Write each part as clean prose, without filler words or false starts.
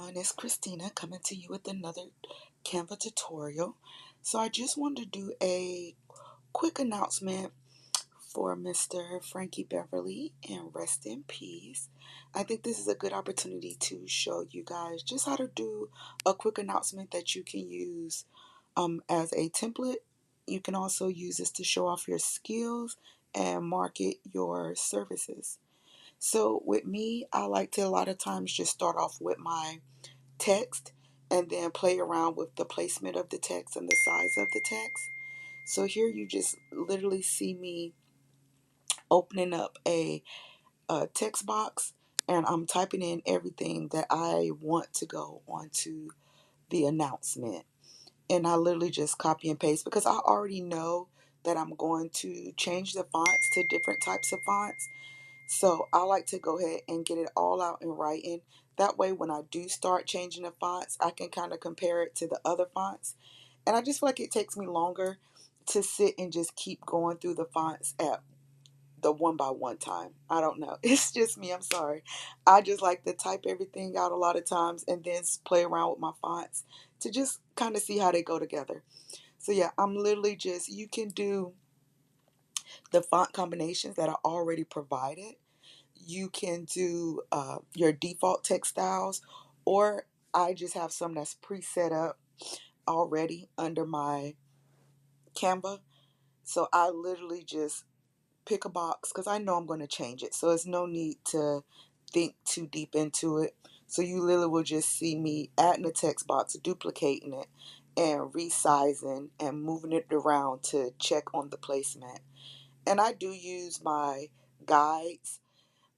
everyone, it's Christina coming to you with another Canva tutorial. So I just wanted to do a quick announcement for Mr. Frankie Beverly and rest in peace. I think this is a good opportunity to show you guys just how to do a quick announcement that you can use as a template. You can also use this to show off your skills and market your services. So with me, I like to a lot of times just start off with my text and then play around with the placement of the text and the size of the text. So here you just literally see me opening up a text box and I'm typing in everything that I want to go onto the announcement. And I literally just copy and paste because I already know that I'm going to change the fonts to different types of fonts. So I like to go ahead and get it all out in writing. That way, when I do start changing the fonts, I can kind of compare it to the other fonts. And I just feel like it takes me longer to sit and just keep going through the fonts at the one by one time. I don't know. It's just me. I'm sorry. I just like to type everything out a lot of times and then play around with my fonts to just kind of see how they go together. So yeah, I'm literally just, you can do the font combinations that are already provided. You can do your default text styles, or I just have some that's pre-set up already under my Canva. So I literally just pick a box because I know I'm going to change it. So there's no need to think too deep into it. So you literally will just see me adding a text box, duplicating it, and resizing and moving it around to check on the placement. And I do use my guides.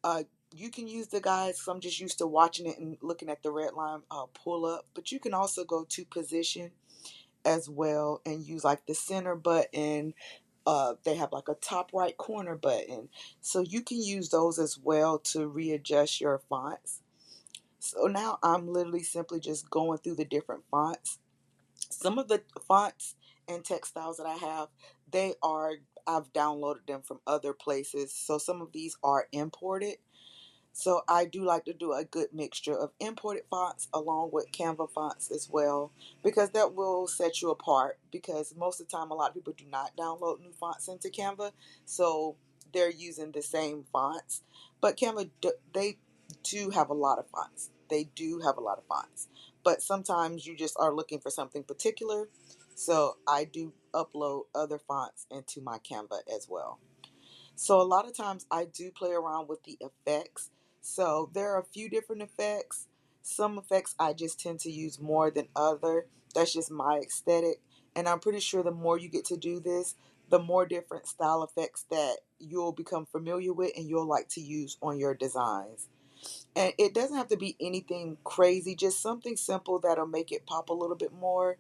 Uh, you can use the guides 'cause I'm just used to watching it and looking at the red line pull up. But you can also go to position as well and use like the center button. They have like a top right corner button. So you can use those as well to readjust your fonts. So now I'm literally simply just going through the different fonts. Some of the fonts and textiles that I have, they are, I've downloaded them from other places. So some of these are imported. So I do like to do a good mixture of imported fonts along with Canva fonts as well, because that will set you apart. Because most of the time, a lot of people do not download new fonts into Canva, so they're using the same fonts. But Canva, they do have a lot of fonts. They do have a lot of fonts, but sometimes you just are looking for something particular. So I do upload other fonts into my Canva as well. So a lot of times I do play around with the effects. So there are a few different effects. Some effects I just tend to use more than other. That's just my aesthetic. And I'm pretty sure the more you get to do this, the more different style effects that you'll become familiar with and you'll like to use on your designs. And it doesn't have to be anything crazy, just something simple that'll make it pop a little bit more.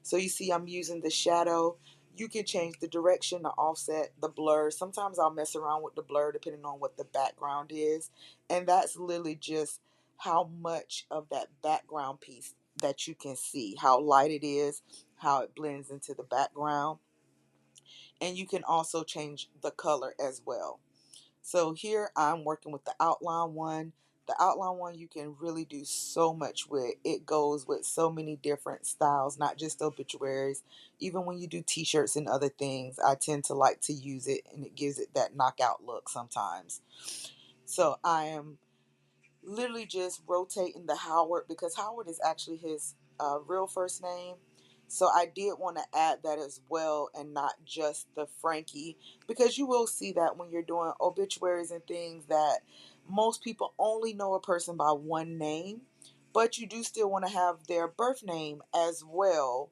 So you see I'm using the shadow. You can change the direction, the offset, the blur. Sometimes I'll mess around with the blur depending on what the background is. And that's literally just how much of that background piece that you can see, how light it is, how it blends into the background. And you can also change the color as well. So here I'm working with the outline one. The outline one you can really do so much with. It goes with so many different styles, not just obituaries. Even when you do t-shirts and other things, I tend to like to use it and it gives it that knockout look sometimes. So I am literally just rotating the Howard because Howard is actually his real first name. So I did want to add that as well and not just the Frankie because you will see that when you're doing obituaries and things that most people only know a person by one name, but you do still want to have their birth name as well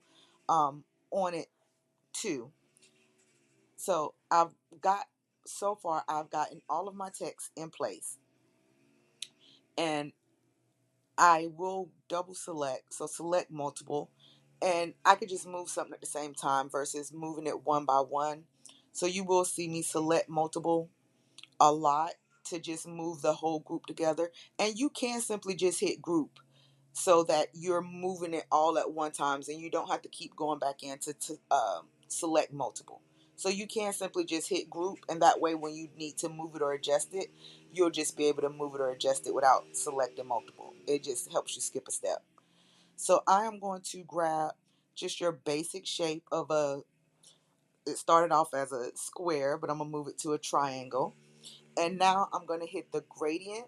on it too. So so far I've gotten all of my text in place and I will double select, so select multiple, and I could just move something at the same time versus moving it one by one. So you will see me select multiple a lot to just move the whole group together. And you can simply just hit group so that you're moving it all at one time and you don't have to keep going back in to select multiple. So you can simply just hit group and that way when you need to move it or adjust it, you'll just be able to move it or adjust it without selecting multiple. It just helps you skip a step. So I am going to grab just your basic shape of it started off as a square, but I'm going to move it to a triangle. And now I'm going to hit the gradient.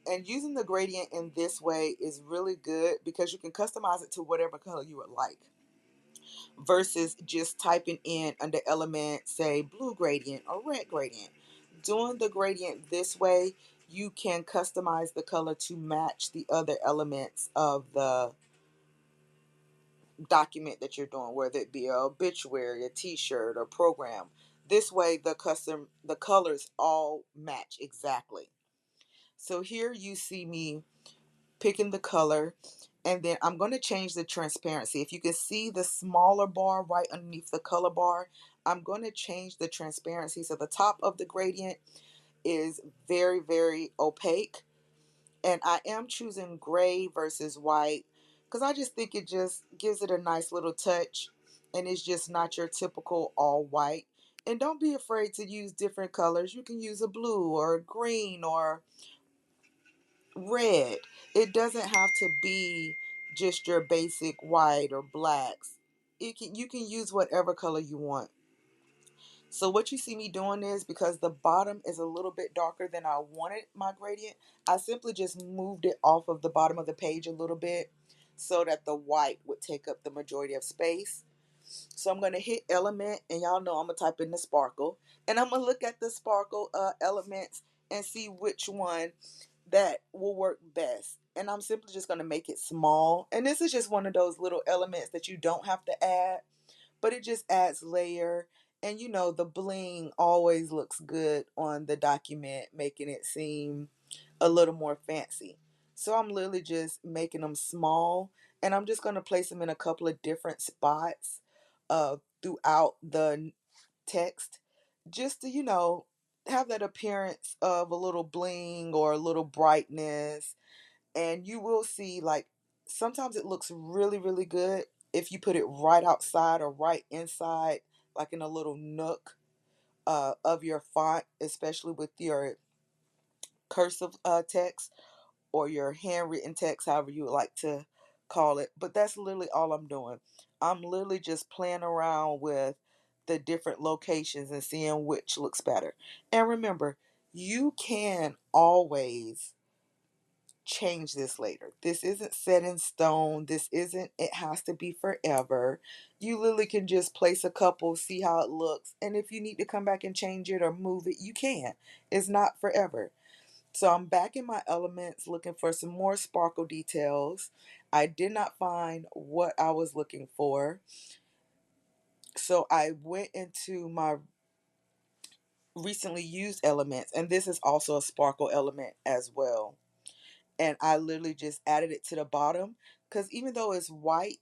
And using the gradient in this way is really good because you can customize it to whatever color you would like versus just typing in under element, say blue gradient or red gradient. Doing the gradient this way, you can customize the color to match the other elements of the document that you're doing, whether it be a obituary, a t-shirt, or program. This way the colors all match exactly. So here you see me picking the color, and then I'm going to change the transparency. If you can see the smaller bar right underneath the color bar, I'm going to change the transparency so the top of the gradient is very, very opaque. And I am choosing gray versus white because I just think it just gives it a nice little touch, and it's just not your typical all white. And don't be afraid to use different colors. You can use a blue or a green or red. It doesn't have to be just your basic white or blacks. You can use whatever color you want. So what you see me doing is, because the bottom is a little bit darker than I wanted my gradient, I simply just moved it off of the bottom of the page a little bit so that the white would take up the majority of space. So I'm going to hit element, and y'all know I'm going to type in the sparkle, and I'm going to look at the sparkle elements and see which one that will work best. And I'm simply just going to make it small. And this is just one of those little elements that you don't have to add, but it just adds layer. And you know, the bling always looks good on the document, making it seem a little more fancy. So I'm literally just making them small, and I'm just going to place them in a couple of different spots throughout the text, just to, have that appearance of a little bling or a little brightness. And you will see, like, sometimes it looks really, really good if you put it right outside or right inside, like in a little nook of your font, especially with your cursive text or your handwritten text, however you would like to call it. But that's literally all I'm doing. I'm literally just playing around with the different locations and seeing which looks better. And remember, you can always change this later. This isn't set in stone. This isn't, it has to be forever. You literally can just place a couple, see how it looks. And if you need to come back and change it or move it, you can. It's not forever. So I'm back in my elements looking for some more sparkle details. I did not find what I was looking for. So I went into my recently used elements, and this is also a sparkle element as well. And I literally just added it to the bottom because even though it's white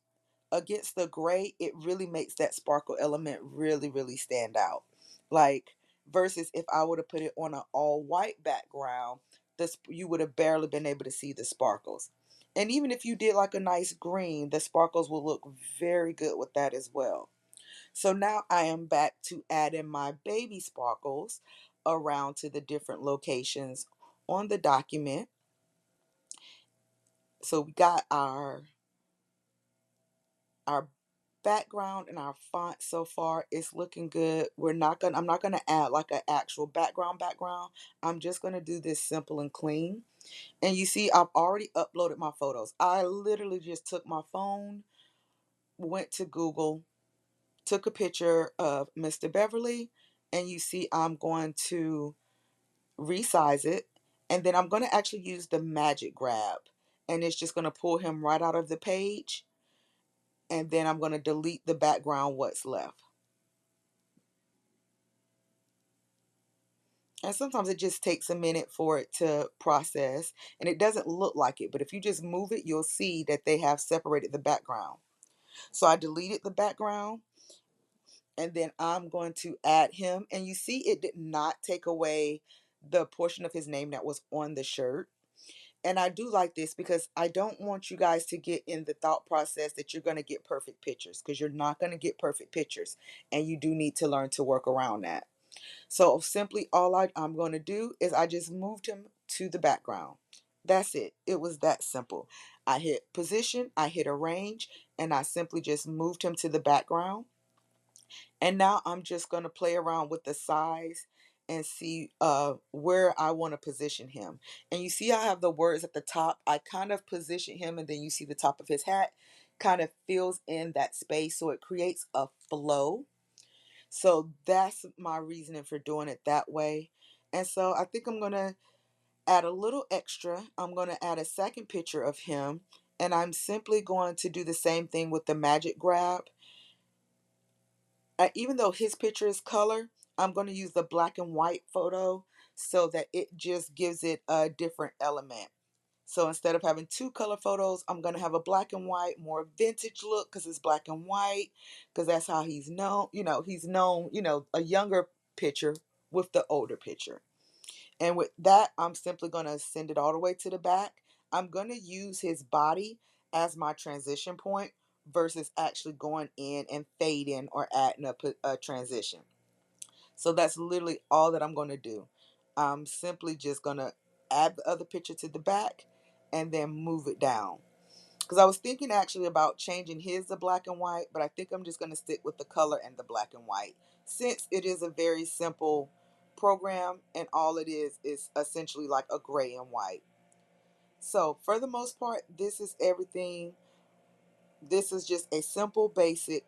against the gray, it really makes that sparkle element really, really stand out. Like, versus if I would have put it on an all white background, this you would have barely been able to see the sparkles. And even if you did like a nice green, the sparkles will look very good with that as well. So now I am back to add in my baby sparkles around to the different locations on the document. So we got our background and our font so far. It's looking good. I'm not gonna add like an actual background. I'm just gonna do this simple and clean. And you see I've already uploaded my photos. I literally just took my phone, went to Google, took a picture of Mr. Beverly, and you see I'm going to resize it, and then I'm going to actually use the magic grab, and it's just going to pull him right out of the page, and then I'm going to delete the background what's left. And sometimes it just takes a minute for it to process, and it doesn't look like it, but if you just move it, you'll see that they have separated the background. So I deleted the background, and then I'm going to add him, and you see it did not take away the portion of his name that was on the shirt. And I do like this because I don't want you guys to get in the thought process that you're going to get perfect pictures, because you're not going to get perfect pictures, and you do need to learn to work around that. So simply all I'm going to do is I just moved him to the background. That's it. It was that simple. I hit position, I hit arrange, and I simply just moved him to the background. And now I'm just going to play around with the size and see where I want to position him. And you see I have the words at the top. I kind of position him, and then you see the top of his hat kind of fills in that space, so it creates a flow. So that's my reasoning for doing it that way. And so I think I'm going to add a little extra. I'm going to add a second picture of him, and I'm simply going to do the same thing with the magic grab. Even though his picture is color, I'm going to use the black and white photo so that it just gives it a different element. So instead of having two color photos, I'm going to have a black and white, more vintage look because it's black and white, because that's how he's known. He's known, a younger picture with the older picture. And with that, I'm simply going to send it all the way to the back. I'm going to use his body as my transition point versus actually going in and fading or adding a transition. So that's literally all that I'm going to do. I'm simply just going to add the other picture to the back and then move it down. Because I was thinking actually about changing his to black and white, but I think I'm just going to stick with the color and the black and white since it is a very simple program and all it is essentially like a gray and white. So for the most part, this is everything. This is just a simple, basic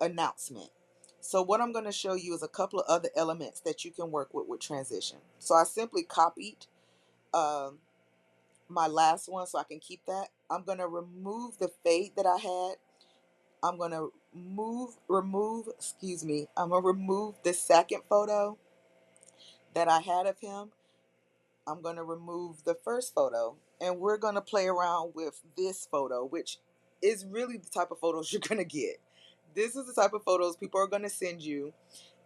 announcement. So what I'm going to show you is a couple of other elements that you can work with transition. So I simply copied um, my last one so I can keep that. I'm going to remove the fade that I had. I'm going to I'm going to remove the second photo that I had of him. I'm going to remove the first photo, and we're going to play around with this photo, which is really the type of photos you're going to get. This is the type of photos people are going to send you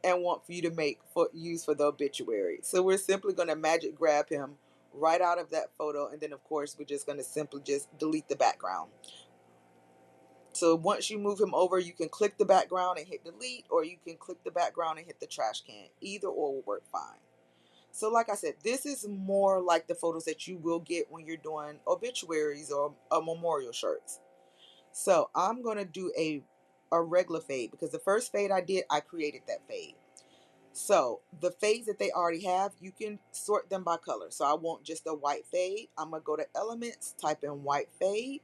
and want for you to use for the obituary. So we're simply going to magic grab him right out of that photo, and then of course we're just going to simply just delete the background. So once you move him over, you can click the background and hit delete, or you can click the background and hit the trash can. Either or will work fine. So like I said, this is more like the photos that you will get when you're doing obituaries or memorial shirts. So I'm going to do a regular fade because the first fade I did, I created that fade. So the fades that they already have, you can sort them by color. So I want just a white fade. I'm going to go to elements, type in white fade,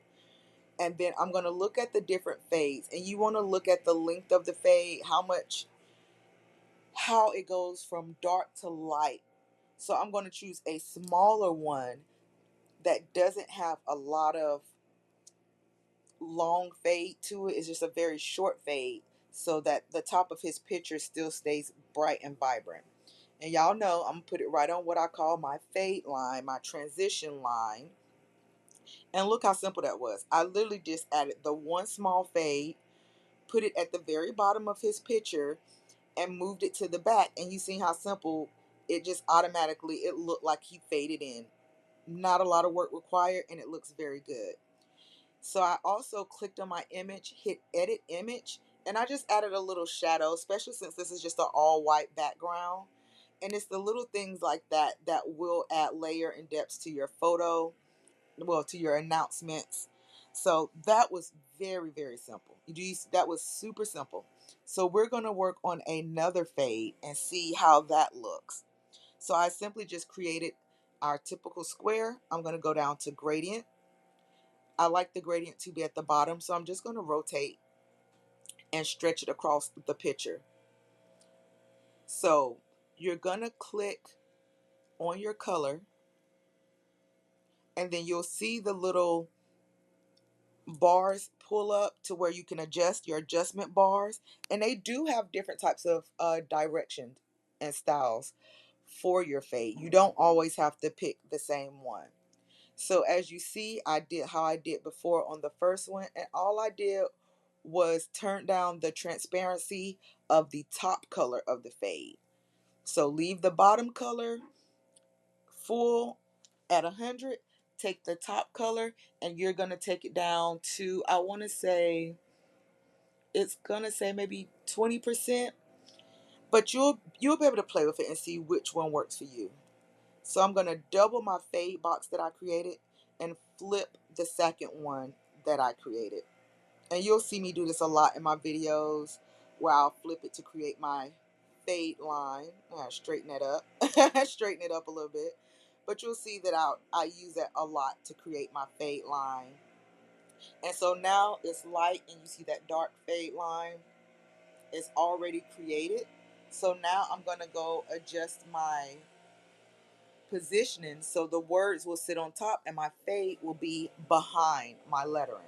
and then I'm going to look at the different fades. And you want to look at the length of the fade, how it goes from dark to light. So I'm going to choose a smaller one that doesn't have a lot of long fade to it. It's just a very short fade so that the top of his picture still stays bright and vibrant. And y'all know I'm going to put it right on what I call my fade line, my transition line. And look how simple that was. I literally just added the one small fade, put it at the very bottom of his picture, and moved it to the back. And you see how simple it just automatically, it looked like he faded in. Not a lot of work required, and it looks very good. So I also clicked on my image, hit edit image, and I just added a little shadow, especially since this is just an all white background. And it's the little things like that that will add layer and depth to your photo, well, to your announcements. So that was very, very simple. That was super simple. So we're going to work on another fade and see how that looks. So I simply just created our typical square. I'm going to go down to gradient. I like the gradient to be at the bottom, so I'm just going to rotate and stretch it across the picture. So you're going to click on your color, and then you'll see the little bars pull up to where you can adjust your adjustment bars. And they do have different types of directions and styles for your fade. You don't always have to pick the same one. So as you see, I did how I did before on the first one, and all I did was turn down the transparency of the top color of the fade. So leave the bottom color full at 100, take the top color, and you're going to take it down to, I want to say, it's going to say maybe 20%, But you'll be able to play with it and see which one works for you. So I'm going to double my fade box that I created and flip the second one that I created. And you'll see me do this a lot in my videos where I'll flip it to create my fade line. Straighten that up. Straighten it up a little bit. But you'll see that I use that a lot to create my fade line. And so now it's light and you see that dark fade line is already created. So now I'm going to go adjust my positioning so the words will sit on top and my fade will be behind my lettering.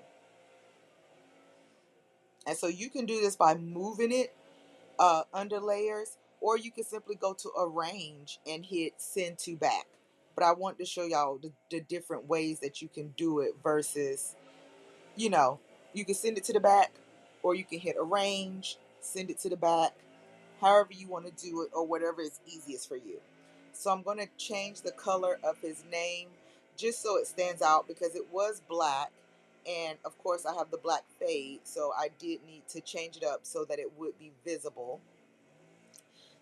And so you can do this by moving it under layers, or you can simply go to arrange and hit send to back. But I want to show y'all the different ways that you can do it versus, you know, you can send it to the back, or you can hit arrange, send it to the back, however you want to do it, or whatever is easiest for you. So I'm going to change the color of his name just so it stands out, because it was black, and of course I have the black fade, so I did need to change it up so that it would be visible.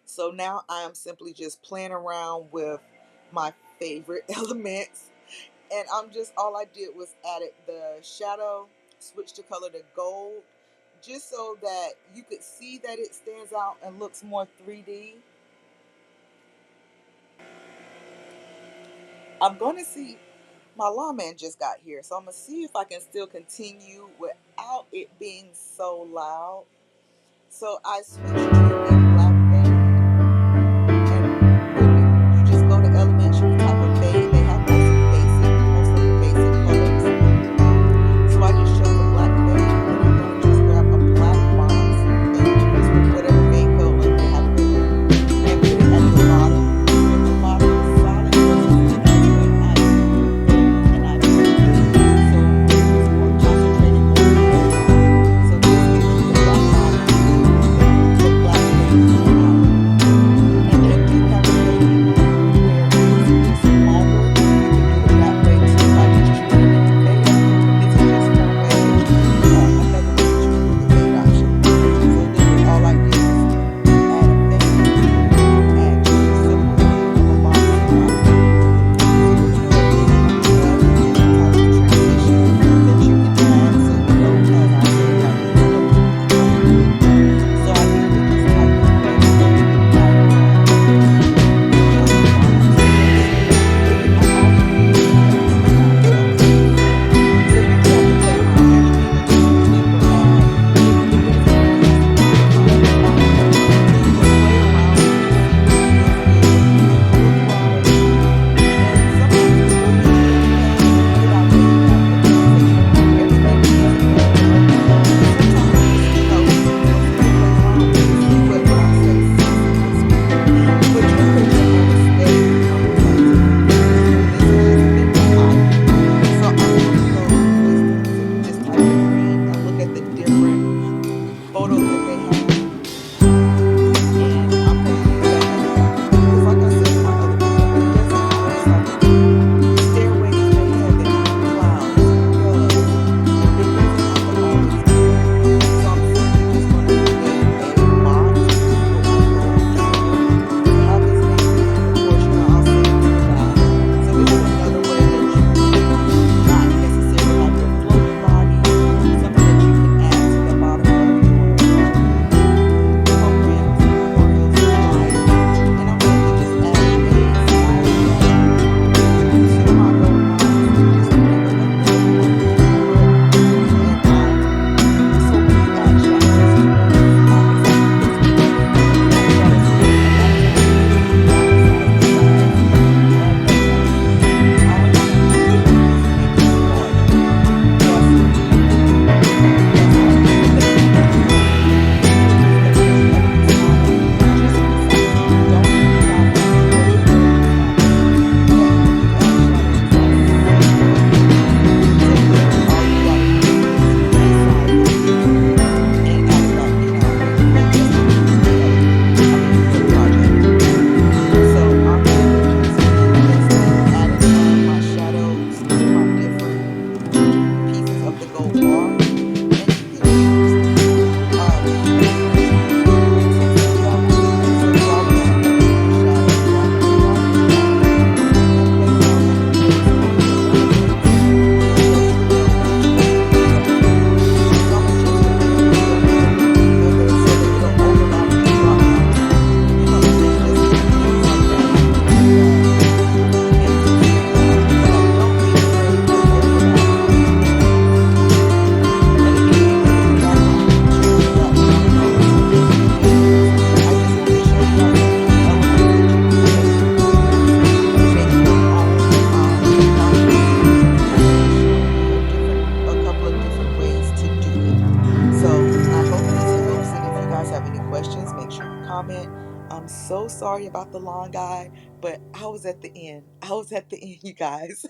So now I am simply just playing around with my favorite elements, and all I did was added the shadow, switched the color to gold, just so that you could see that it stands out and looks more 3D. I'm going to see, my lawman just got here, so I'm going to see if I can still continue without it being so loud. So I switched to a black fade, and when you just go to elements, you can type a fade. They have most of the basic colors. So I just chose a black fade, and I'm going to just grab a black box and use whatever fade color they have available and put it at the bottom. When the bottom is solid versus thickness, when I and I so it's more concentrated on the background. So this gives you the black bottom with the black fade coming out. And they do have a fade where it's longer. You can do it that way too by just choosing a different fade option. But this is just one way that you another way that you can do the fade option. So literally all I did was add a fade, add just a simple one of a box right. So there's no different types of transition that you can add. So as I say, like so I literally just type in fade adjust the box. I'm also using elements. So you just have to play around. Anything that you can clip or add, it is easy to find the box. So you can play around with it, see what feels good, what you think will look right. And sometimes it's really good to get out there and have the conversation. Everything isn't bad. And sometimes you just, you'll simply play around with it, see what I say, see what's good. But you're pretty much going to stay unplugged. So this has just been what I do. So I'm going to go simply just type in green and look at the different photos that they have. And I'm going to use that as example because, like I said in my other video, it doesn't always have to be stairways to heaven, clouds, doves. It doesn't have to always be that. So I'm simply just going to create a box with my gold trigger to have his name in. Of course, I'll save it to the back. So this is another way that you can not necessarily have your floating body, something that you can add to the bottom of your so sorry about the long guy, but I was at the end. I was at the end, you guys.